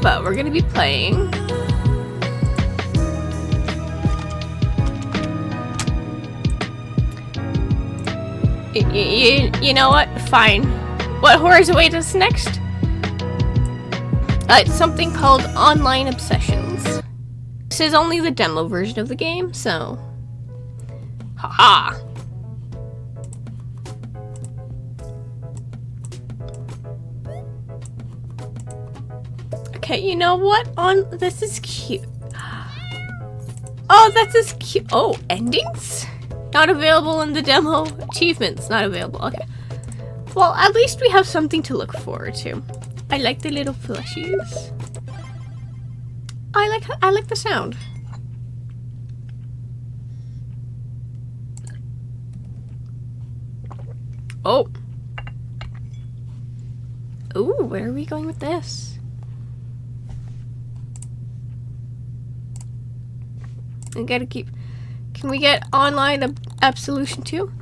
But we're gonna be playing. You know what? Fine. What horrors await us next? It's something called Online Obsessions. This is only the demo version of the game, so... Haha! Okay, you know what? This is cute. Oh, that's as cute. Oh, endings? Not available in the demo. Achievements not available. Okay. Well, at least we have something to look forward to. I like the little plushies. I like the sound. Oh. Ooh, where are we going with this? I gotta keep... Can we get online absolution too?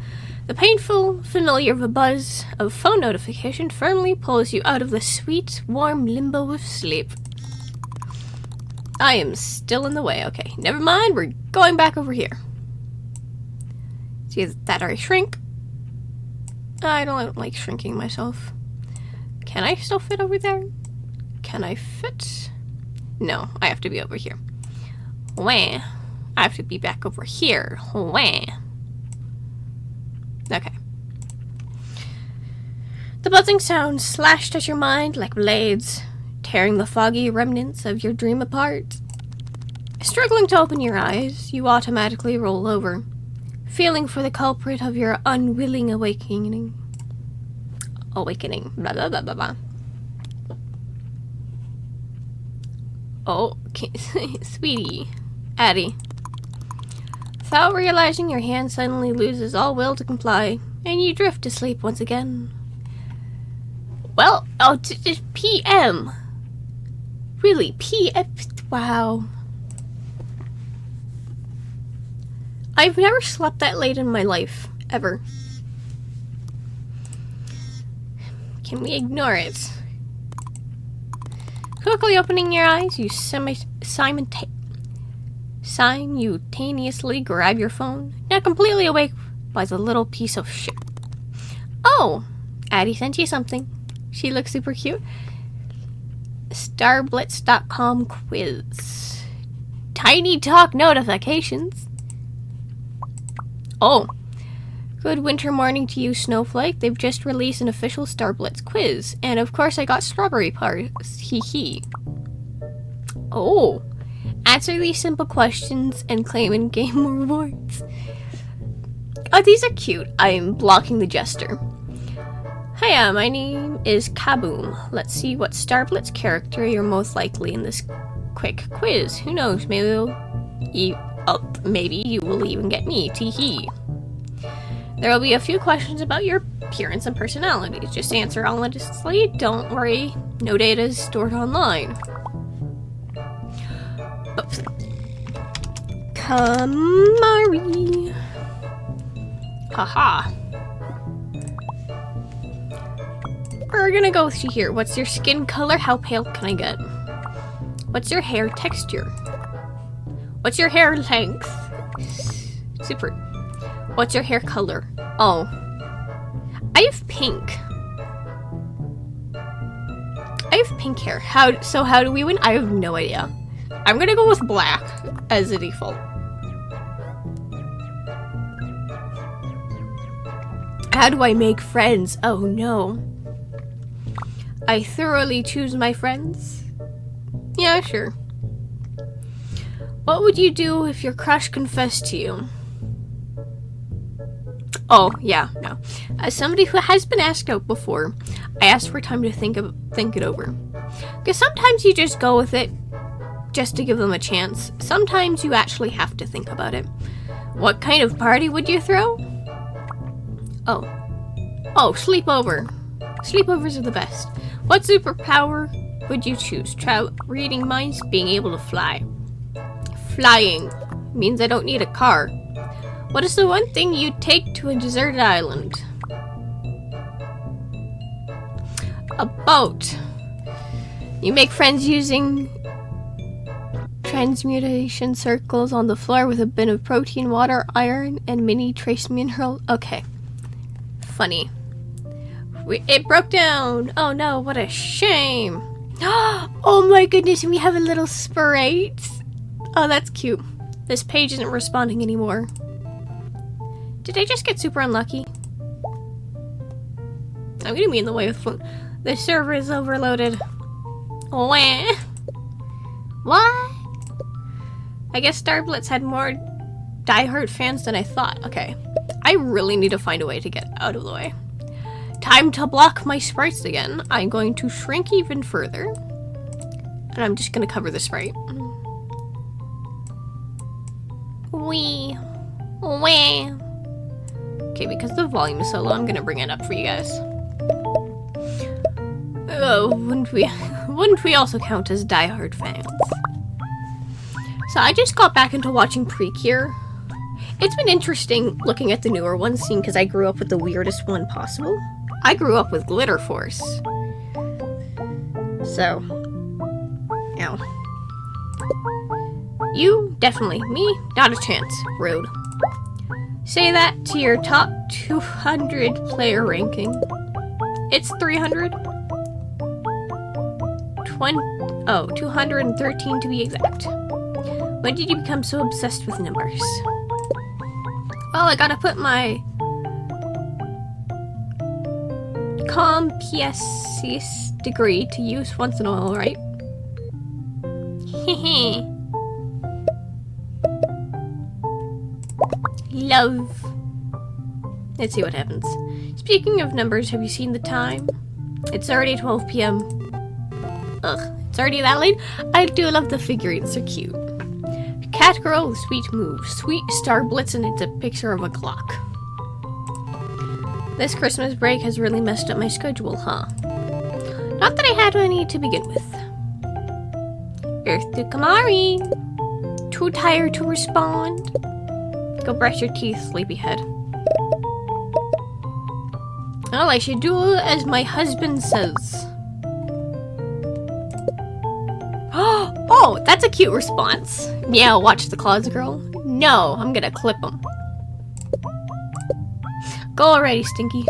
The painful, familiar buzz of phone notification firmly pulls you out of the sweet, warm limbo of sleep. I am still in the way. Okay, never mind. We're going back over here. See that I shrink? I don't like shrinking myself. Can I still fit over there? Can I fit? No, I have to be over here. Wah. I have to be back over here. Wah. Okay. The buzzing sound slashed at your mind like blades, tearing the foggy remnants of your dream apart. Struggling to open your eyes, you automatically roll over, feeling for the culprit of your unwilling awakening. Blah, blah, blah, blah, blah. Oh, okay. Sweetie. Addie. Without realizing, your hand suddenly loses all will to comply, and you drift to sleep once again. Well, oh, it's PM. Really, PM? Wow. I've never slept that late in my life, ever. Can we ignore it? Quickly opening your eyes, you simultaneously grab your phone, now completely awake by the little piece of shit. Oh, Addie sent you something. She looks super cute. Starblitz.com quiz. Tiny talk notifications. Oh. Good winter morning to you, Snowflake. They've just released an official Starblitz quiz. And of course I got strawberry parts. Hee hee. Oh. Answer these simple questions and claim in-game rewards. Oh, these are cute. I'm blocking the jester. Hiya, my name is Kaboom. Let's see what Starblitz character you're most likely in this quick quiz. Who knows, maybe you will even get me. Tee-hee. There will be a few questions about your appearance and personality. Just answer honestly. Don't worry, no data is stored online. Oops. Kamari. Haha. We're gonna go with you here. What's your skin color? How pale can I get? What's your hair texture? What's your hair length? Super. What's your hair color? Oh. I have pink. I have pink hair. How do we win? I have no idea. I'm gonna go with black as a default. How do I make friends? Oh no. I thoroughly choose my friends. Yeah, sure. What would you do if your crush confessed to you? Oh, yeah, no. As somebody who has been asked out before, I asked for time to think it over. Because sometimes you just go with it just to give them a chance. Sometimes you actually have to think about it. What kind of party would you throw? Oh. Oh, sleepover. Sleepovers are the best. What superpower would you choose? Reading minds, being able to fly. Flying means I don't need a car. What is the one thing you'd take to a deserted island? A boat. You make friends using transmutation circles on the floor with a bin of protein, water, iron, and mini trace mineral. Okay. Funny. It broke down. Oh no, what a shame. Oh my goodness, we have a little sprite. Oh, that's cute. This page isn't responding anymore. Did I just get super unlucky? I'm gonna be in the way with phone. The server is overloaded. Wah. What? I guess Starblitz had more diehard fans than I thought. Okay. I really need to find a way to get out of the way. Time to block my sprites again. I'm going to shrink even further. And I'm just gonna cover the sprite. Wee. Wah. Okay, because the volume is so low, I'm gonna bring it up for you guys. Oh, wouldn't we also count as diehard fans? So I just got back into watching Precure. It's been interesting looking at the newer ones, seeing because I grew up with the weirdest one possible. I grew up with Glitter Force. So, ow. You, definitely. Me, not a chance. Rude. Say that to your top 200 player ranking. It's 300. 213 to be exact. When did you become so obsessed with numbers? Well, I gotta put my PS degree to use once in a while, right? Hehe. Love. Let's see what happens. Speaking of numbers, have you seen the time? It's already 12 p.m. Ugh, it's already that late? I do love the figurines, they're cute. Cat girl with sweet moves. Sweet Starblitz, and it's a picture of a clock. This Christmas break has really messed up my schedule, huh? Not that I had any to begin with. Earth to Kamari. Too tired to respond. Go brush your teeth, sleepyhead. Well, I should do as my husband says. Oh, that's a cute response. Yeah, watch the claws, girl. No, I'm gonna clip him. Go already, Stinky.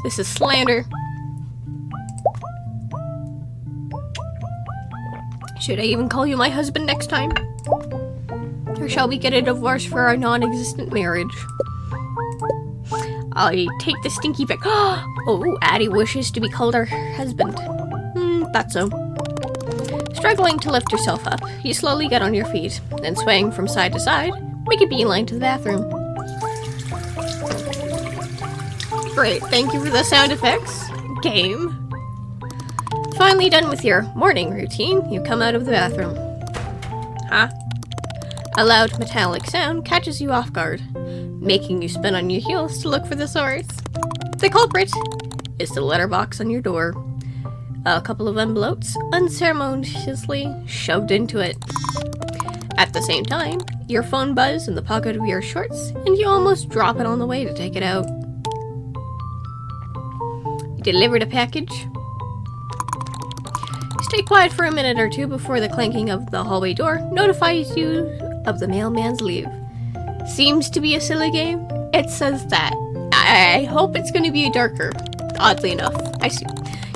This is slander. Should I even call you my husband next time? Or shall we get a divorce for our non-existent marriage? I take the Stinky back. Oh, Addie wishes to be called our husband. Thought so. Struggling to lift yourself up, you slowly get on your feet, then swaying from side to side, make a beeline to the bathroom. Great, thank you for the sound effects. Game. Finally done with your morning routine, you come out of the bathroom. Huh? A loud metallic sound catches you off guard, making you spin on your heels to look for the source. The culprit is the letterbox on your door. A couple of envelopes unceremoniously shoved into it. At the same time, your phone buzzes in the pocket of your shorts, and you almost drop it on the way to take it out. You delivered a package. Stay quiet for a minute or two before the clanking of the hallway door notifies you of the mailman's leave. Seems to be a silly game. It says that. I hope it's going to be darker. Oddly enough. I see.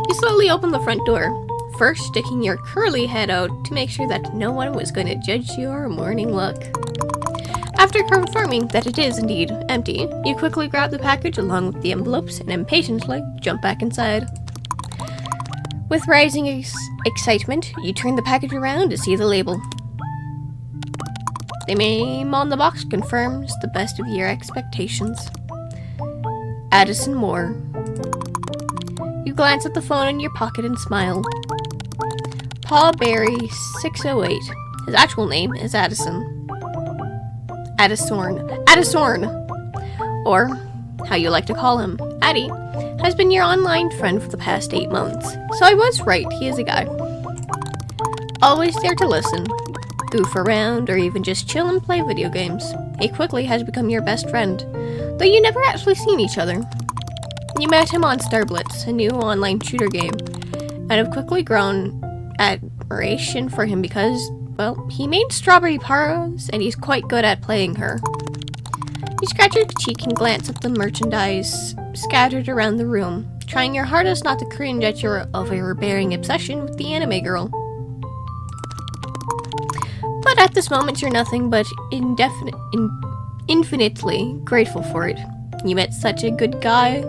You slowly open the front door, first sticking your curly head out to make sure that no one was going to judge your morning look. After confirming that it is indeed empty, you quickly grab the package along with the envelopes and impatiently jump back inside. With rising excitement, you turn the package around to see the label. The name on the box confirms the best of your expectations. Addison Moore. You glance at the phone in your pocket and smile. Paul Berry 608. His actual name is Addison. Addisorn! Or, how you like to call him, Addie, has been your online friend for the past 8 months. So I was right, he is a guy. Always there to listen, goof around, or even just chill and play video games. He quickly has become your best friend, though you never actually seen each other. You met him on Starblitz, a new online shooter game, and have quickly grown admiration for him because, well, he made strawberry pies and he's quite good at playing her. You scratch your cheek and glance at the merchandise scattered around the room, trying your hardest not to cringe at your overbearing obsession with the anime girl. But at this moment, you're nothing but infinitely grateful for it. You met such a good guy,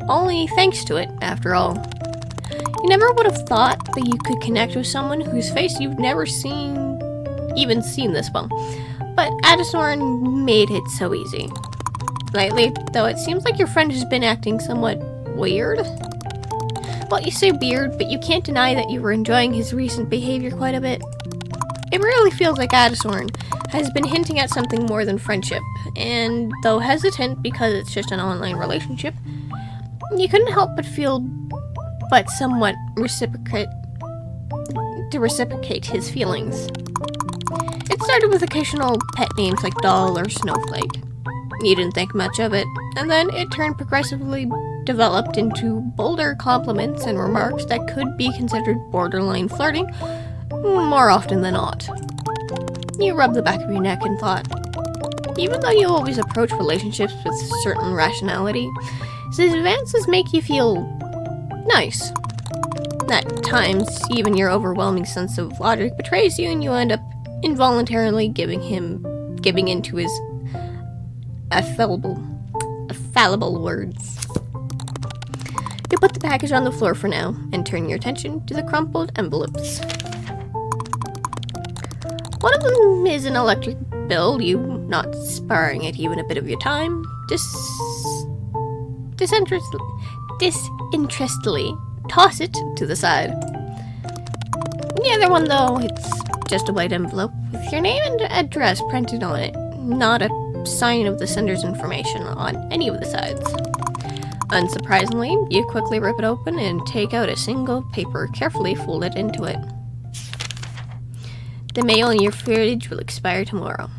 only thanks to it, after all. You never would have thought that you could connect with someone whose face you've never even seen this well. But Addison made it so easy. Lately, though, it seems like your friend has been acting somewhat weird. Well, you say weird, but you can't deny that you were enjoying his recent behavior quite a bit. It really feels like Addison has been hinting at something more than friendship, and though hesitant because it's just an online relationship, you couldn't help but feel somewhat reciprocate his feelings. It started with occasional pet names like Doll or Snowflake. You didn't think much of it, and then it turned progressively developed into bolder compliments and remarks that could be considered borderline flirting more often than not. You rubbed the back of your neck and thought, even though you always approach relationships with certain rationality, his advances make you feel nice. At times, even your overwhelming sense of logic betrays you and you end up involuntarily giving into his affallible words. You put the package on the floor for now and turn your attention to the crumpled envelopes. One of them is an electric bill, you not sparing it even a bit of your time, disinterestedly toss it to the side. The other one, though, it's just a white envelope with your name and address printed on it, not a sign of the sender's information on any of the sides. Unsurprisingly, you quickly rip it open and take out a single paper carefully folded into it. The mail in your fridge will expire tomorrow.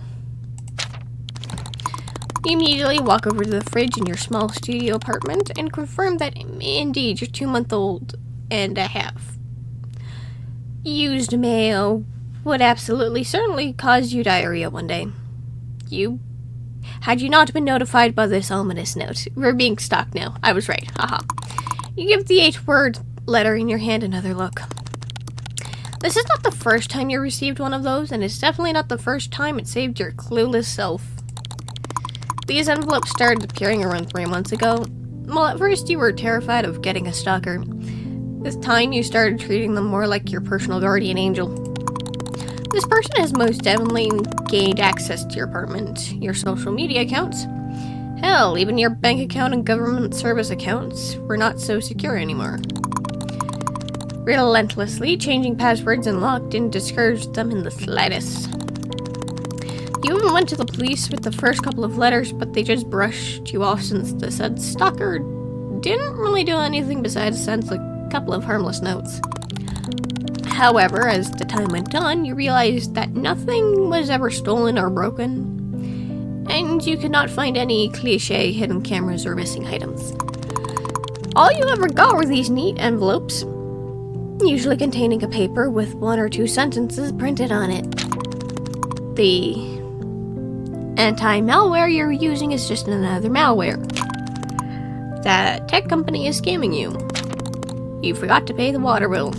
You immediately walk over to the fridge in your small studio apartment and confirm that indeed your 2-month-old and a half used mail would absolutely certainly cause you diarrhea one day. Had you not been notified by this ominous note, we're being stalked now. I was right, haha. You give the 8-word letter in your hand another look. This is not the first time you received one of those, and it's definitely not the first time it saved your clueless self. These envelopes started appearing around 3 months ago. Well, at first you were terrified of getting a stalker. This time you started treating them more like your personal guardian angel. This person has most definitely gained access to your apartment, your social media accounts. Hell, even your bank account and government service accounts were not so secure anymore. Relentlessly changing passwords and lock didn't discourage them in the slightest. You even went to the police with the first couple of letters, but they just brushed you off since the said stalker didn't really do anything besides send a couple of harmless notes. However, as the time went on, you realized that nothing was ever stolen or broken, and you could not find any cliché hidden cameras or missing items. All you ever got were these neat envelopes, usually containing a paper with 1 or 2 sentences printed on it. The anti-malware you're using is just another malware. That tech company is scamming you. You forgot to pay the water bill.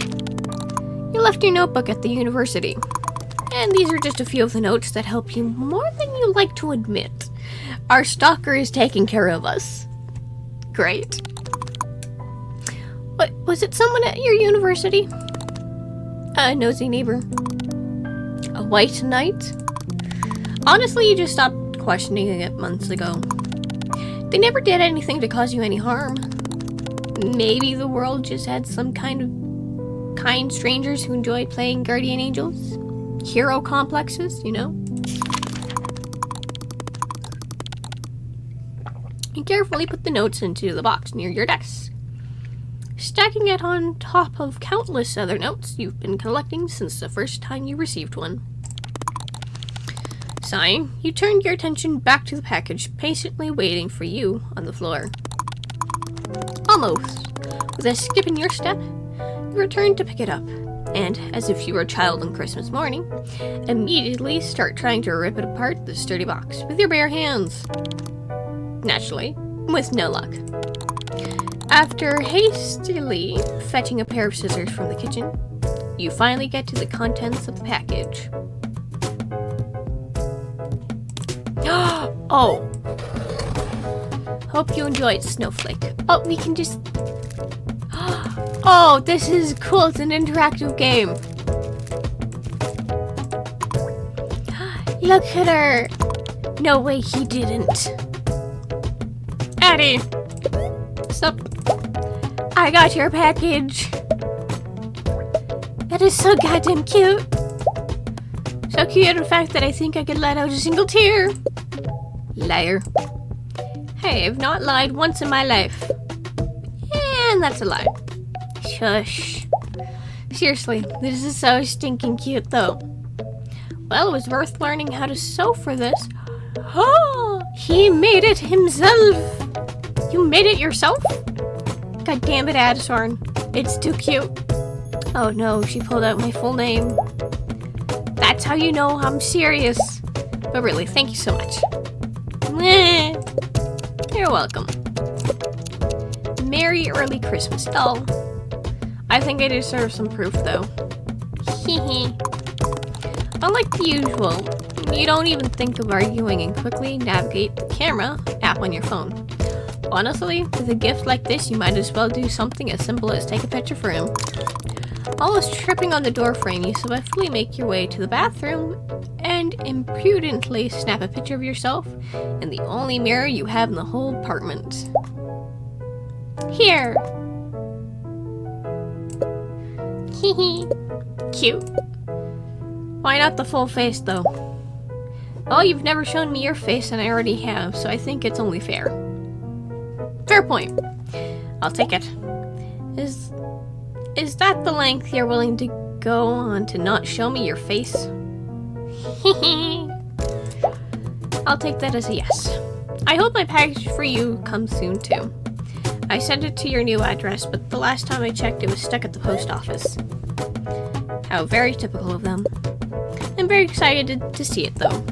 You left your notebook at the university. And these are just a few of the notes that help you more than you like to admit. Our stalker is taking care of us. Great. But was it someone at your university? A nosy neighbor? A white knight? Honestly, you just stopped questioning it months ago. They never did anything to cause you any harm. Maybe the world just had some kind strangers who enjoyed playing guardian angels? Hero complexes, you know? You carefully put the notes into the box near your desk, stacking it on top of countless other notes you've been collecting since the first time you received one. Sighing, you turned your attention back to the package, patiently waiting for you on the floor. Almost, with a skip in your step, return to pick it up, and, as if you were a child on Christmas morning, immediately start trying to rip it apart, the sturdy box, with your bare hands. Naturally, with no luck. After hastily fetching a pair of scissors from the kitchen, you finally get to the contents of the package. Oh! Hope you enjoyed, Snowflake. Oh, we can just... Oh, this is cool. It's an interactive game. Look at her. No way he didn't. Addie. Stop. I got your package. That is so goddamn cute. So cute, in fact, that I think I could let out a single tear. Liar. Hey, I've not lied once in my life. And that's a lie. Shush. Seriously, this is so stinking cute, though. Well, it was worth learning how to sew for this. Oh, he made it himself. You made it yourself? God damn it, Adisorn. It's too cute. Oh no, she pulled out my full name. That's how you know I'm serious. But really, thank you so much. You're welcome. Merry early Christmas, doll. I think I deserve some proof, though. Hehe. Unlike the usual, you don't even think of arguing and quickly navigate the camera app on your phone. Honestly, with a gift like this, you might as well do something as simple as take a picture for him. Almost tripping on the door frame, you swiftly make your way to the bathroom and impudently snap a picture of yourself in the only mirror you have in the whole apartment. Here. Hehe. Cute. Why not the full face, though? Well, you've never shown me your face, and I already have, so I think it's only fair. Fair point. I'll take it. Is that the length you're willing to go on to not show me your face? I'll take that as a yes. I hope my package for you comes soon, too. I sent it to your new address, but the last time I checked, it was stuck at the post office. How very typical of them. I'm very excited to see it, though.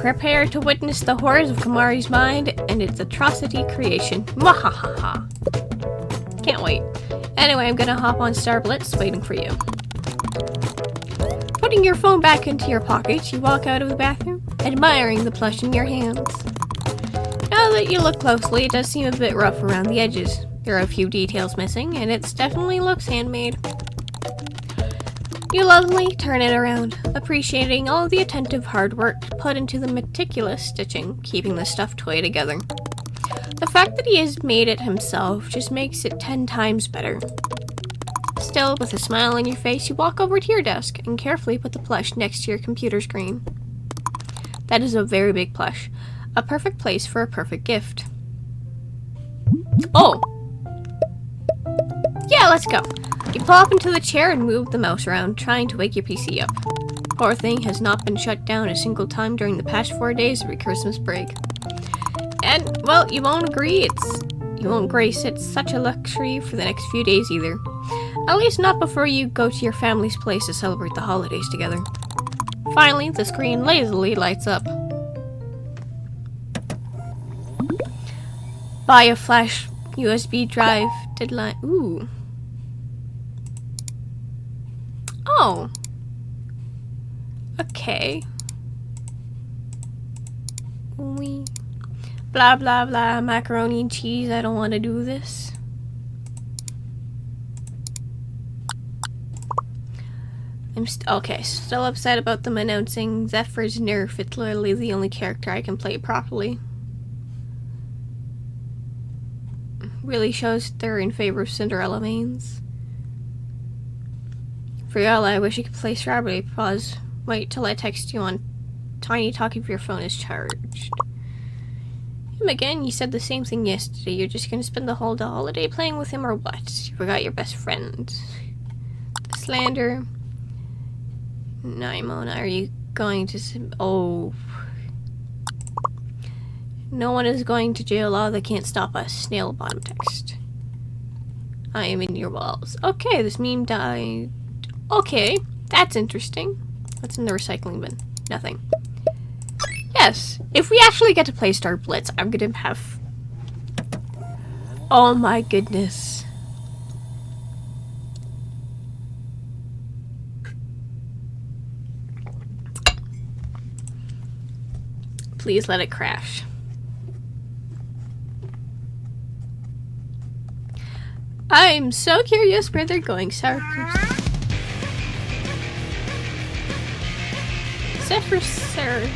Prepare to witness the horrors of Kamari's mind and its atrocity creation. Mwahaha. Can't wait. Anyway, I'm gonna hop on Starblitz, waiting for you. Putting your phone back into your pocket, you walk out of the bathroom, admiring the plush in your hands. Now that you look closely, it does seem a bit rough around the edges. There are a few details missing, and it definitely looks handmade. You lovingly turn it around, appreciating all the attentive hard work put into the meticulous stitching, keeping the stuffed toy together. The fact that he has made it himself just makes it 10 times better. Still, with a smile on your face, you walk over to your desk and carefully put the plush next to your computer screen. That is a very big plush. A perfect place for a perfect gift. Oh! Yeah, let's go. You plop into the chair and move the mouse around, trying to wake your PC up. Poor thing has not been shut down a single time during the past 4 days of your Christmas break. And, well, you won't grace it's such a luxury for the next few days either. At least not before you go to your family's place to celebrate the holidays together. Finally, the screen lazily lights up. Buy a flash USB drive deadline. Ooh. Oh. Okay. Blah blah blah, macaroni and cheese, I don't want to do this. I'm still upset about them announcing Zephyr's nerf. It's literally the only character I can play properly. Really shows they're in favor of Cinderella mains. Friella, I wish you could play Strawberry Paws. Wait till I text you on Tiny Talk if your phone is charged. Him again, you said the same thing yesterday. You're just gonna spend the whole holiday playing with him or what? You forgot your best friend. Slander. Naimona, are you going to... Oh. No one is going to jail law that can't stop us. Snail bottom text. I am in your walls. Okay, this meme died. Okay, that's interesting. What's in the recycling bin? Nothing. Yes, if we actually get to play Star Blitz, I'm gonna have... Oh my goodness. Please let it crash. I'm so curious where they're going. Sour cream. Set for Sarah.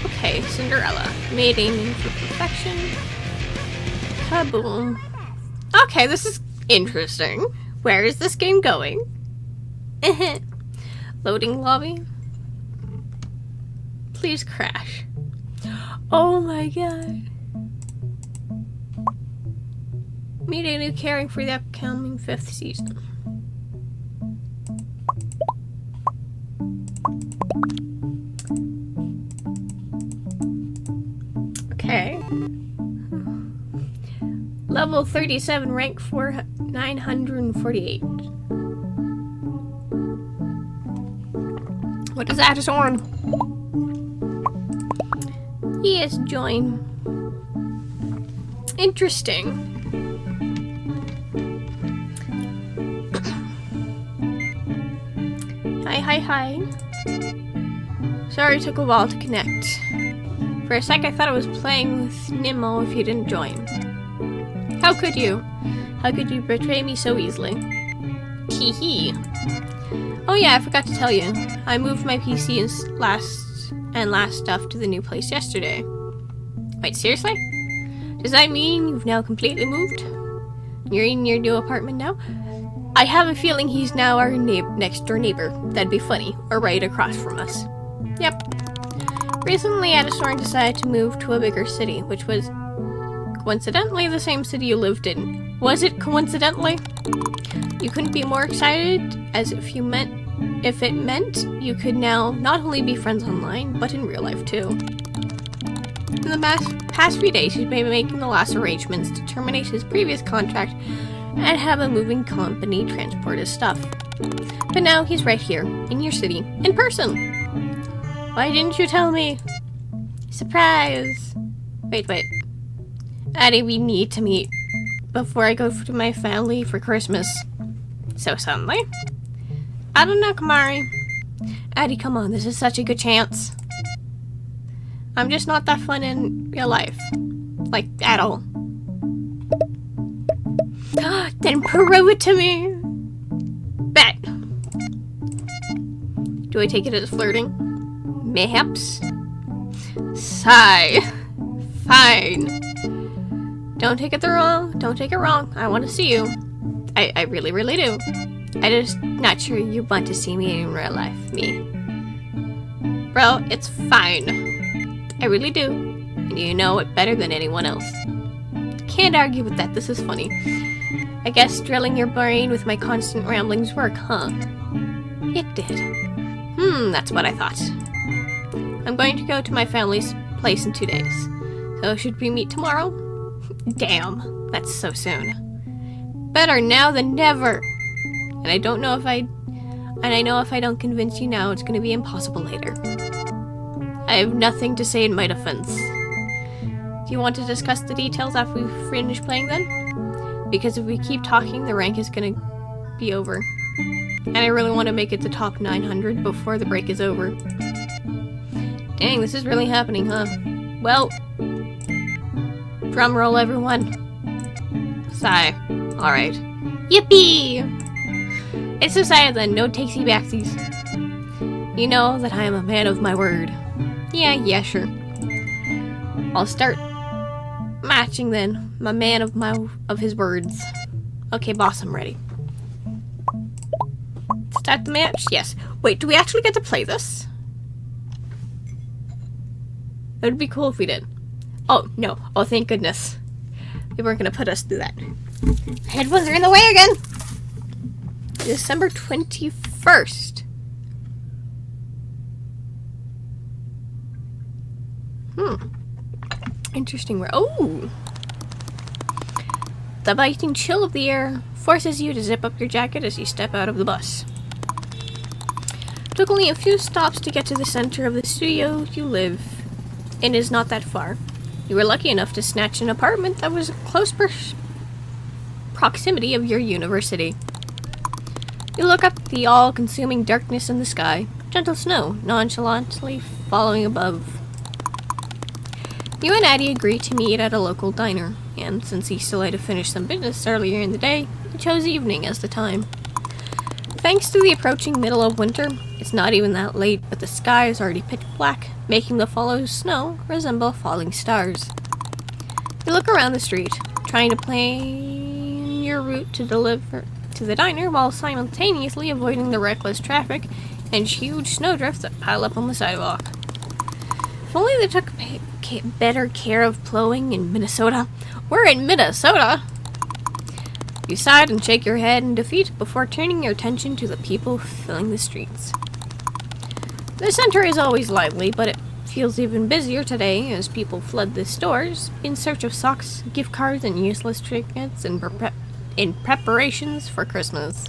Okay, Cinderella. Maid aiming for perfection. Kaboom. Okay, this is interesting. Where is this game going? Loading lobby. Please crash. Oh my god. Meet a new caring for the upcoming 5th season. Okay. Level 37, rank 948. What is that? It's on. Yes, join. Interesting. Hi. Sorry it took a while to connect. For a sec I thought I was playing with Nemo if you didn't join. How could you? How could you betray me so easily? Teehee. Oh yeah, I forgot to tell you. I moved my PC and last stuff to the new place yesterday. Wait, seriously? Does that mean you've now completely moved? You're in your new apartment now? I have a feeling he's now our next door neighbor. That'd be funny. Or right across from us. Yep. Recently, Adastorn decided to move to a bigger city, which was coincidentally the same city you lived in. Was it coincidentally? You couldn't be more excited, as if it meant you could now not only be friends online, but in real life too. In the past few days, he's been making the last arrangements to terminate his previous contract and have a moving company transport his stuff. But now he's right here, in your city, in person. Why didn't you tell me? Surprise! Wait. Addie, we need to meet before I go to my family for Christmas. So suddenly? I don't know, Kamari. Addie, come on, this is such a good chance. I'm just not that fun in real life. Like, at all. Then prove it to me! Bet! Do I take it as flirting? Mayhaps? Sigh. Fine. Don't take it wrong. I want to see you. I really do. I just not sure you want to see me in real life, me. Bro, it's fine. I really do. And you know it better than anyone else. Can't argue with that, this is funny. I guess drilling your brain with my constant ramblings work, huh? It did. That's what I thought. I'm going to go to my family's place in 2 days. So should we meet tomorrow? Damn, that's so soon. Better now than never. And I know if I don't convince you now, it's going to be impossible later. I have nothing to say in my defense. Do you want to discuss the details after we finish playing then? Because if we keep talking, the rank is going to be over. And I really want to make it to top 900 before the break is over. Dang, this is really happening, huh? Well, drum roll, everyone. Sigh. Alright. Yippee! It's so sad then, no takesy backsies. You know that I am a man of my word. Yeah, sure. I'll start matching then. My man of his words. Okay, boss, I'm ready. Start the match? Yes. Wait, do we actually get to play this? It would be cool if we did. Oh, no. Oh, thank goodness. They weren't going to put us through that. Headphones are in the way again! December 21st. Interesting. Oh! The biting chill of the air forces you to zip up your jacket as you step out of the bus. It took only a few stops to get to the center of the studio you live, and is not that far. You were lucky enough to snatch an apartment that was in close proximity of your university. You look up at the all-consuming darkness in the sky, gentle snow nonchalantly following above. You and Addie agree to meet at a local diner, and since he still had to finish some business earlier in the day, you chose evening as the time. Thanks to the approaching middle of winter, it's not even that late, but the sky is already pitch black, making the fallow snow resemble falling stars. You look around the street, trying to plan your route to deliver to the diner while simultaneously avoiding the reckless traffic and huge snowdrifts that pile up on the sidewalk. If only they took better care of plowing in Minnesota. We're in Minnesota! You sigh and shake your head in defeat before turning your attention to the people filling the streets. The center is always lively, but it feels even busier today as people flood the stores in search of socks, gift cards, and useless trinkets in preparations for Christmas.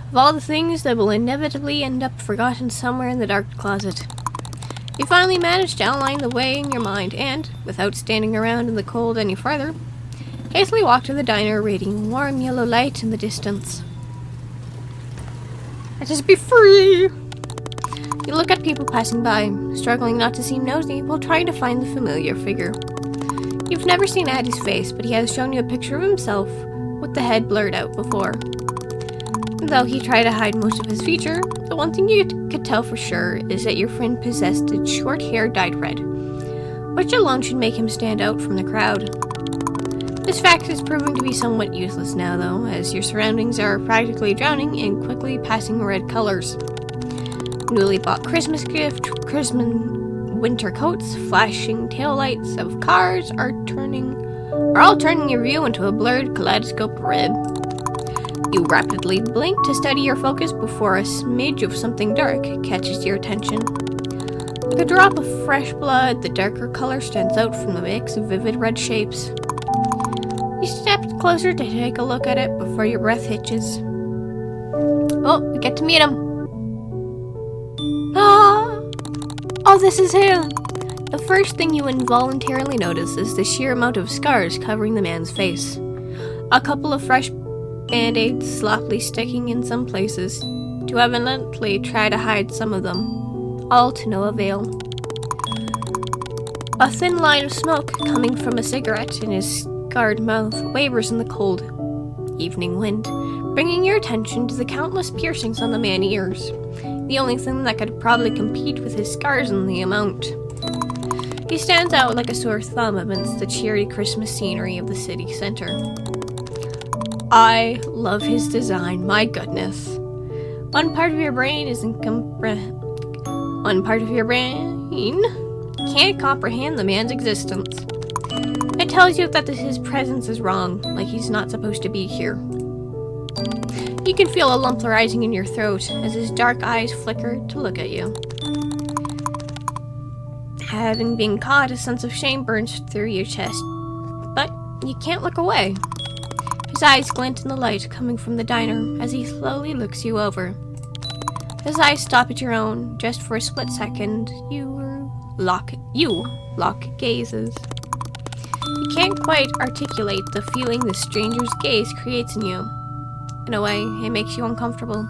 Of all the things that will inevitably end up forgotten somewhere in the dark closet, you finally manage to outline the way in your mind and, without standing around in the cold any further, hastily walk to the diner, radiating warm yellow light in the distance. Let us be free! You look at people passing by, struggling not to seem nosy while trying to find the familiar figure. You've never seen Addie's face, but he has shown you a picture of himself with the head blurred out before. Though he tried to hide most of his feature, the one thing you could tell for sure is that your friend possessed its short hair dyed red, which alone should make him stand out from the crowd. This fact is proving to be somewhat useless now, though, as your surroundings are practically drowning in quickly passing red colors. Newly bought Christmas gift, Christmas winter coats, flashing taillights of cars are all turning your view into a blurred kaleidoscope of red. You rapidly blink to steady your focus before a smidge of something dark catches your attention. Like a drop of fresh blood, the darker color stands out from the mix of vivid red shapes. You step closer to take a look at it before your breath hitches. Oh, we get to meet him. Ah! Oh, this is him! The first thing you involuntarily notice is the sheer amount of scars covering the man's face. A couple of fresh band-aids sloppily sticking in some places, to evidently try to hide some of them, all to no avail. A thin line of smoke coming from a cigarette in his scarred mouth wavers in the cold evening wind, bringing your attention to the countless piercings on the man's ears, the only thing that could probably compete with his scars in the amount. He stands out like a sore thumb amidst the cheery Christmas scenery of the city center. I love his design, my goodness. One part of your brain can't comprehend the man's existence. It tells you that his presence is wrong, like he's not supposed to be here. You can feel a lump rising in your throat as his dark eyes flicker to look at you. Having been caught, a sense of shame burns through your chest, but you can't look away. His eyes glint in the light coming from the diner as he slowly looks you over. His eyes stop at your own. Just for a split second, you lock gazes. You can't quite articulate the feeling the stranger's gaze creates in you. In a way, it makes you uncomfortable.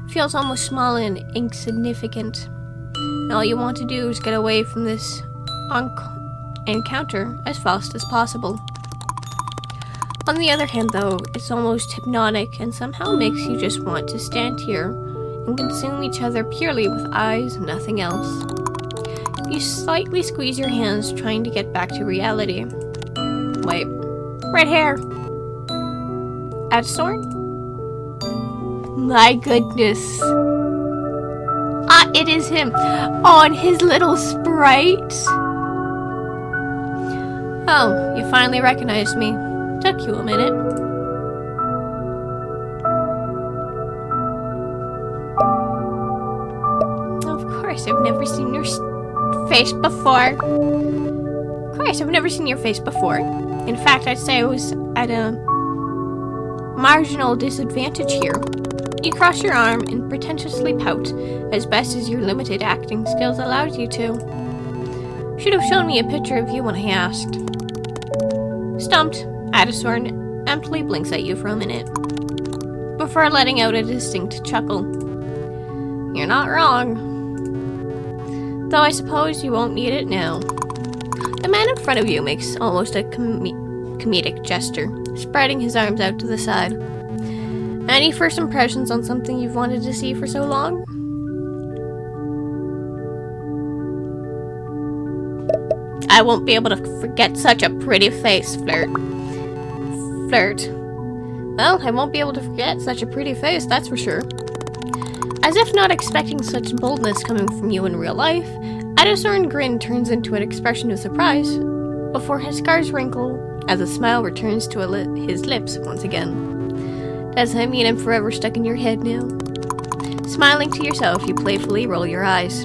It feels almost small and insignificant. And all you want to do is get away from this encounter as fast as possible. On the other hand, though, it's almost hypnotic and somehow makes you just want to stand here and consume each other purely with eyes and nothing else. You slightly squeeze your hands, trying to get back to reality. Wait, red hair. Edstone? My goodness. Ah, it is him. Oh, and his little sprite. Oh, you finally recognized me. Took you a minute. Of course, I've never seen your face before. In fact, I'd say I was at a marginal disadvantage here. You cross your arm and pretentiously pout, as best as your limited acting skills allowed you to. Should have shown me a picture of you when I asked. Stumped, Adesorn emptily blinks at you for a minute, before letting out a distinct chuckle. You're not wrong. Though I suppose you won't need it now. The man in front of you makes almost a comedic gesture, spreading his arms out to the side. Any first impressions on something you've wanted to see for so long? I won't be able to forget such a pretty face, Flirt. Well, I won't be able to forget such a pretty face, that's for sure. As if not expecting such boldness coming from you in real life, Adesorn grin turns into an expression of surprise, before his scars wrinkle as a smile returns to his lips once again. Does that mean I'm forever stuck in your head now? Smiling to yourself, you playfully roll your eyes.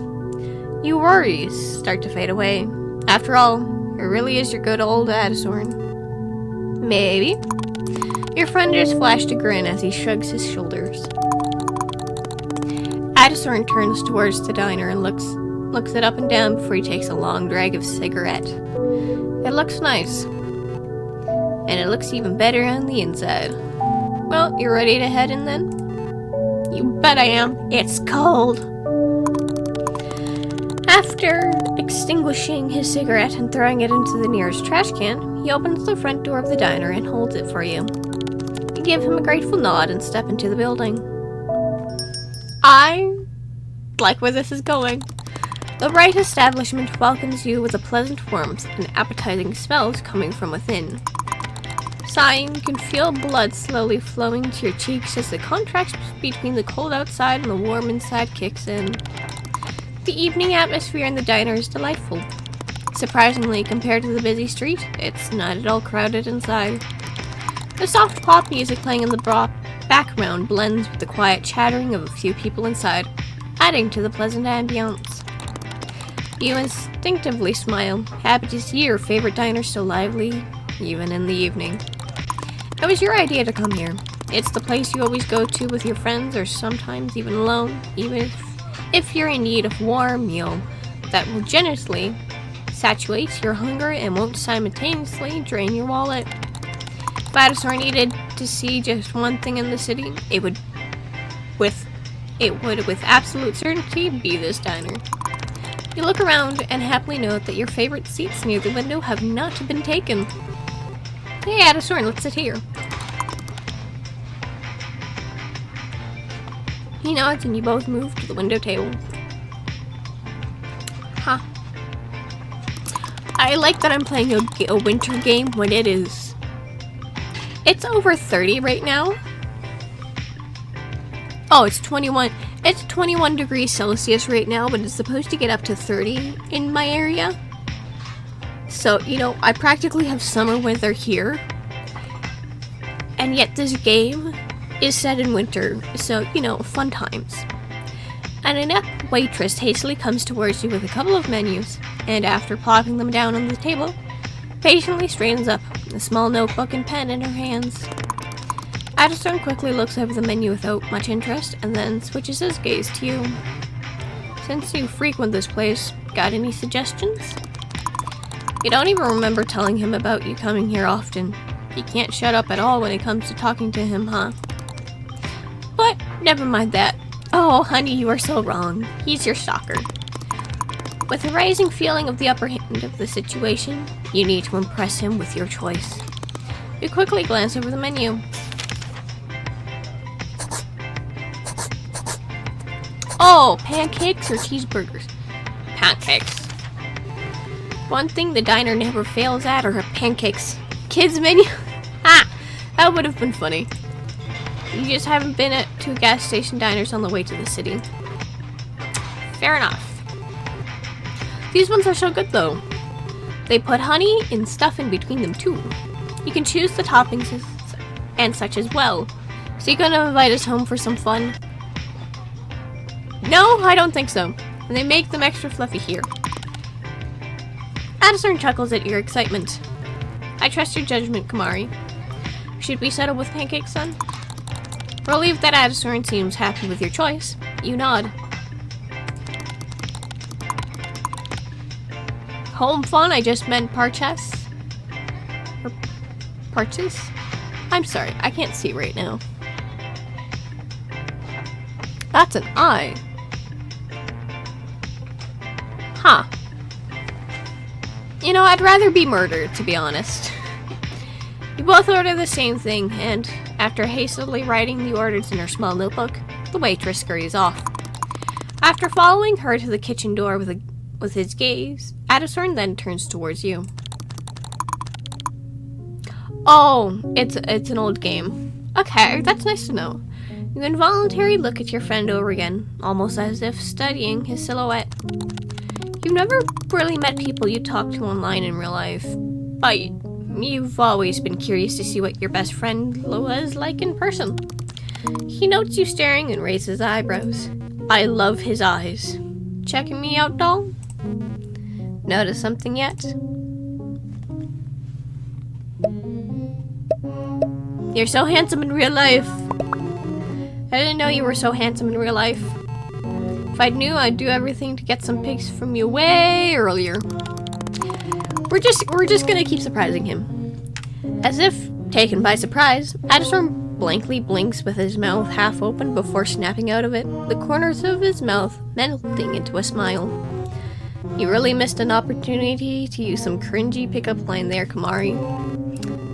Your worries start to fade away. After all, it really is your good old Adesorn. Maybe. Your friend just flashed a grin as he shrugs his shoulders. Adesorn turns towards the diner and looks it up and down before he takes a long drag of cigarette. It looks nice. And it looks even better on the inside. Well, you ready to head in then? You bet I am. It's cold. After extinguishing his cigarette and throwing it into the nearest trash can, he opens the front door of the diner and holds it for you. You give him a grateful nod and step into the building. I like where this is going. The bright establishment welcomes you with a pleasant warmth and appetizing smells coming from within. Sighing, you can feel blood slowly flowing to your cheeks as the contrast between the cold outside and the warm inside kicks in. The evening atmosphere in the diner is delightful. Surprisingly, compared to the busy street, it's not at all crowded inside. The soft pop music playing in the background blends with the quiet chattering of a few people inside, adding to the pleasant ambiance. You instinctively smile, happy to see your favorite diner so lively, even in the evening. It was your idea to come here. It's the place you always go to with your friends or sometimes even alone, even if you're in need of a warm meal that will generously satiate your hunger and won't simultaneously drain your wallet. If Adesorn needed to see just one thing in the city, it would with absolute certainty be this diner. You look around and happily note that your favorite seats near the window have not been taken. Hey, Adesorn, let's sit here. He nods and you both move to the window table. Huh. I like that I'm playing a winter game when it is... It's over 30 right now. Oh, it's 21. It's 21 degrees Celsius right now, but it's supposed to get up to 30 in my area. So, you know, I practically have summer weather here. And yet this game is set in winter, so, you know, fun times. An inept waitress hastily comes towards you with a couple of menus, and after plopping them down on the table, patiently straightens up, a small notebook and pen in her hands. Adesorn quickly looks over the menu without much interest, and then switches his gaze to you. Since you frequent this place, got any suggestions? You don't even remember telling him about you coming here often. You can't shut up at all when it comes to talking to him, huh? But never mind that. Oh, honey, you are so wrong. He's your stalker. With a rising feeling of the upper hand of the situation, you need to impress him with your choice. You quickly glance over the menu. Oh, pancakes or cheeseburgers? Pancakes. One thing the diner never fails at are her pancakes. Kids menu? Ha! That would have been funny. You just haven't been to gas station diners on the way to the city. Fair enough. These ones are so good though. They put honey and stuff in between them too. You can choose the toppings and such as well. So you're gonna invite us home for some fun? No, I don't think so. And they make them extra fluffy here. Adesorn chuckles at your excitement. I trust your judgment, Kimahri. Should we settle with pancakes, son? Relieved that Addison seems happy with your choice, you nod. Home fun? I just meant parchess. Or parches? I'm sorry, I can't see right now. That's an I. Huh. You know, I'd rather be murdered, to be honest. You both order the same thing, and after hastily writing the orders in her small notebook, the waitress scurries off. After following her to the kitchen door with his gaze, Addison then turns towards you. Oh, it's an old game. Okay, that's nice to know. You involuntarily look at your friend over again, almost as if studying his silhouette. You've never really met people you talk to online in real life, but you've always been curious to see what your best friend was like in person. He notes you staring and raises eyebrows. I love his eyes. Checking me out, doll? Notice something yet? You're so handsome in real life. I didn't know you were so handsome in real life. If I knew, I'd do everything to get some pics from you way earlier. We're just gonna keep surprising him. As if taken by surprise, Addison blankly blinks with his mouth half open before snapping out of it, the corners of his mouth melting into a smile. You really missed an opportunity to use some cringy pickup line there, Kimahri.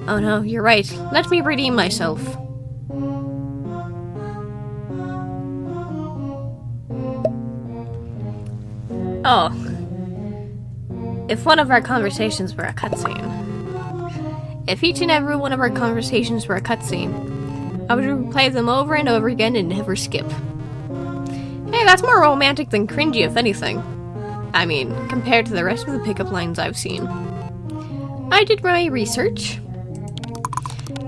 Oh no, you're right. Let me redeem myself. Oh. If one of our conversations were a cutscene. If each and every one of our conversations were a cutscene, I would replay them over and over again and never skip. Hey, that's more romantic than cringy, if anything. I mean, compared to the rest of the pickup lines I've seen. I did my research.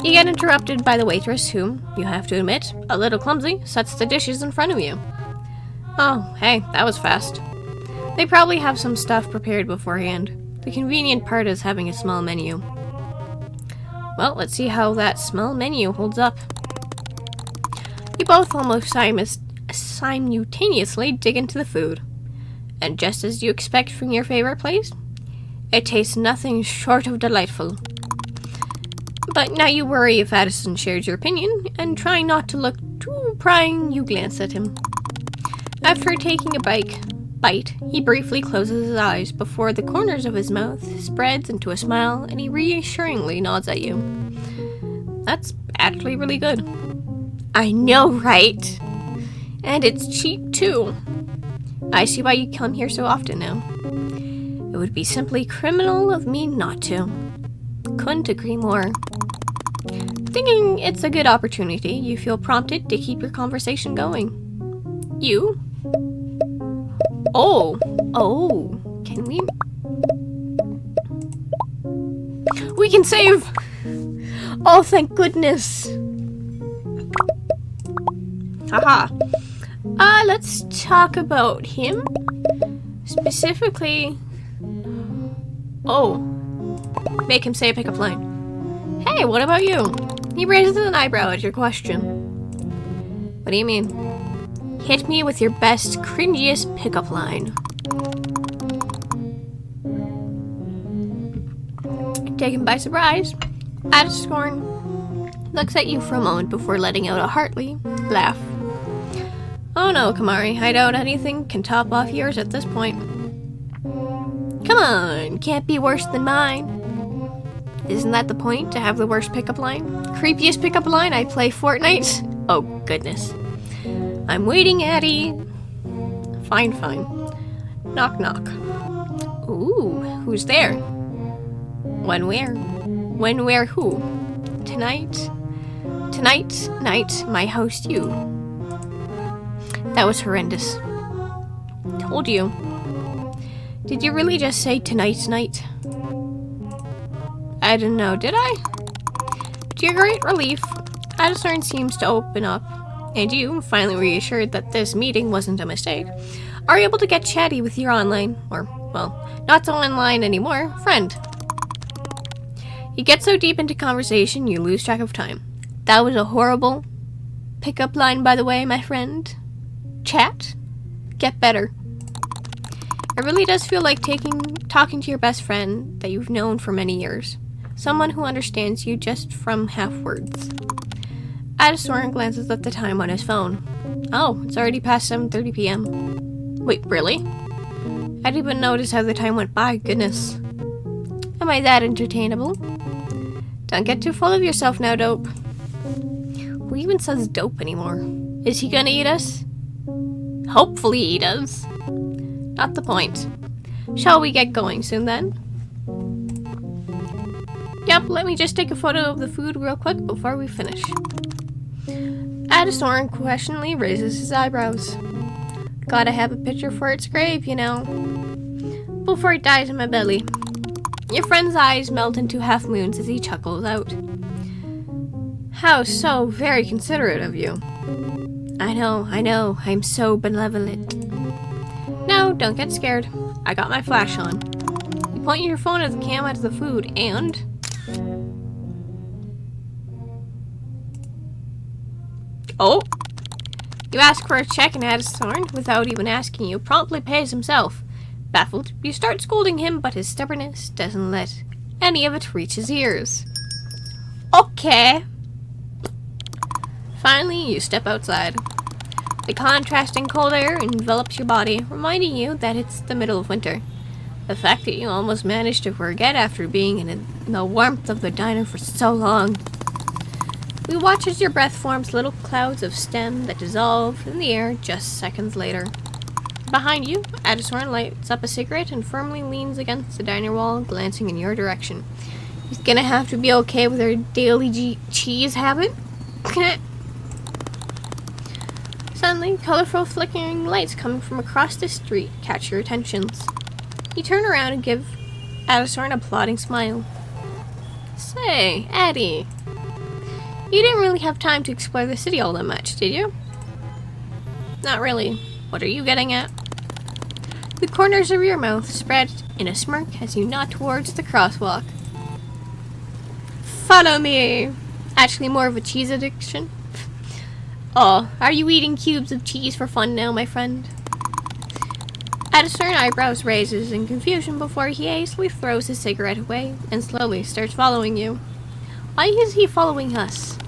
You get interrupted by the waitress who, you have to admit, a little clumsy, sets the dishes in front of you. Oh, hey, that was fast. They probably have some stuff prepared beforehand. The convenient part is having a small menu. Well, let's see how that small menu holds up. You both almost simultaneously dig into the food. And just as you expect from your favorite place, it tastes nothing short of delightful. But now you worry if Addison shares your opinion, and try not to look too prying, you glance at him. After taking a bite, he briefly closes his eyes before the corners of his mouth spreads into a smile and he reassuringly nods at you. That's actually really good. I know, right? And it's cheap too. I see why you come here so often now. It would be simply criminal of me not to. Couldn't agree more. Thinking it's a good opportunity, you feel prompted to keep your conversation going. You? Oh, can we? We can save! Oh, thank goodness. Haha. Let's talk about him. Specifically... Oh. Make him say a pickup line. Hey, what about you? He raises an eyebrow at your question. What do you mean? Hit me with your best, cringiest pickup line. Taken by surprise, Addison looks at you for a moment before letting out a hearty laugh. Oh no, Kimahri, I doubt anything can top off yours at this point. Come on, can't be worse than mine. Isn't that the point, to have the worst pickup line? Creepiest pickup line, I play Fortnite? Oh goodness. I'm waiting, Addie. Fine. Knock, knock. Ooh, who's there? When, where, who? Tonight, night, my host, you. That was horrendous. Told you. Did you really just say tonight's night? I don't know, did I? To your great relief, Addison seems to open up, and you, finally reassured that this meeting wasn't a mistake, are able to get chatty with your online, or, well, not so online anymore, friend. You get so deep into conversation, you lose track of time. That was a horrible pickup line, by the way, my friend. Chat, get better. It really does feel like talking to your best friend that you've known for many years. Someone who understands you just from half words. Addison glances at the time on his phone. Oh, it's already past 7:30 p.m. Wait, really? I didn't even notice how the time went by, goodness. Am I that entertainable? Don't get too full of yourself now, Dope. Who even says Dope anymore? Is he gonna eat us? Hopefully he does. Not the point. Shall we get going soon then? Yep, let me just take a photo of the food real quick before we finish. Addison questioningly raises his eyebrows. Gotta have a picture for its grave, you know. Before it dies in my belly. Your friend's eyes melt into half moons as he chuckles out. How so very considerate of you. I know, I'm so benevolent. No, don't get scared. I got my flash on. You point your phone at the camera to the food and... Oh! You ask for a check and Addison, without even asking you, promptly pays himself. Baffled, you start scolding him, but his stubbornness doesn't let any of it reach his ears. Okay. Finally, you step outside. The contrasting cold air envelops your body, reminding you that it's the middle of winter. The fact that you almost managed to forget after being in the warmth of the diner for so long. We watch as your breath forms little clouds of steam that dissolve in the air just seconds later. Behind you, Addison lights up a cigarette and firmly leans against the diner wall, glancing in your direction. He's gonna have to be okay with our daily cheese habit. Suddenly, colorful flickering lights coming from across the street catch your attentions. You turn around and give Addison a plodding smile. Say, Addie, you didn't really have time to explore the city all that much, did you? Not really. What are you getting at? The corners of your mouth spread in a smirk as you nod towards the crosswalk. Follow me! Actually more of a cheese addiction. Oh, are you eating cubes of cheese for fun now, my friend? Addison eyebrows raises in confusion before he hastily throws his cigarette away and slowly starts following you. Why is he following us?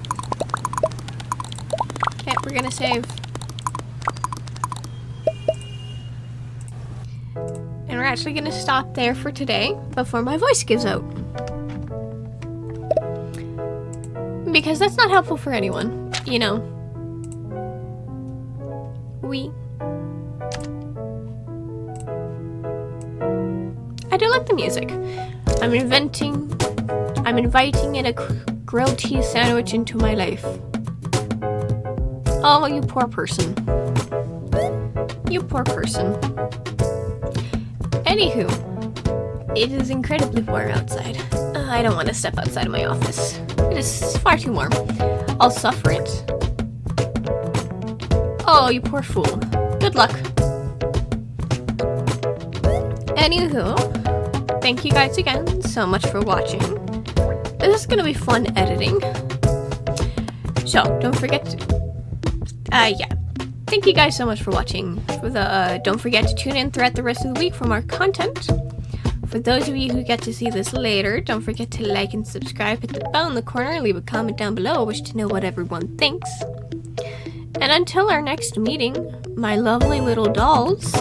Okay, we're gonna save. And we're actually gonna stop there for today before my voice gives out. Because that's not helpful for anyone, you know. I do like the music. I'm inviting in a grilled cheese sandwich into my life. Oh, you poor person. You poor person. Anywho, it is incredibly warm outside. I don't want to step outside of my office. It is far too warm. I'll suffer it. Oh, you poor fool. Good luck. Anywho, thank you guys again so much for watching. This is gonna be fun editing. So, don't forget to... Thank you guys so much for watching. Don't forget to tune in throughout the rest of the week for more content. For those of you who get to see this later, don't forget to like and subscribe, hit the bell in the corner, leave a comment down below, wish to know what everyone thinks. And until our next meeting, my lovely little dolls,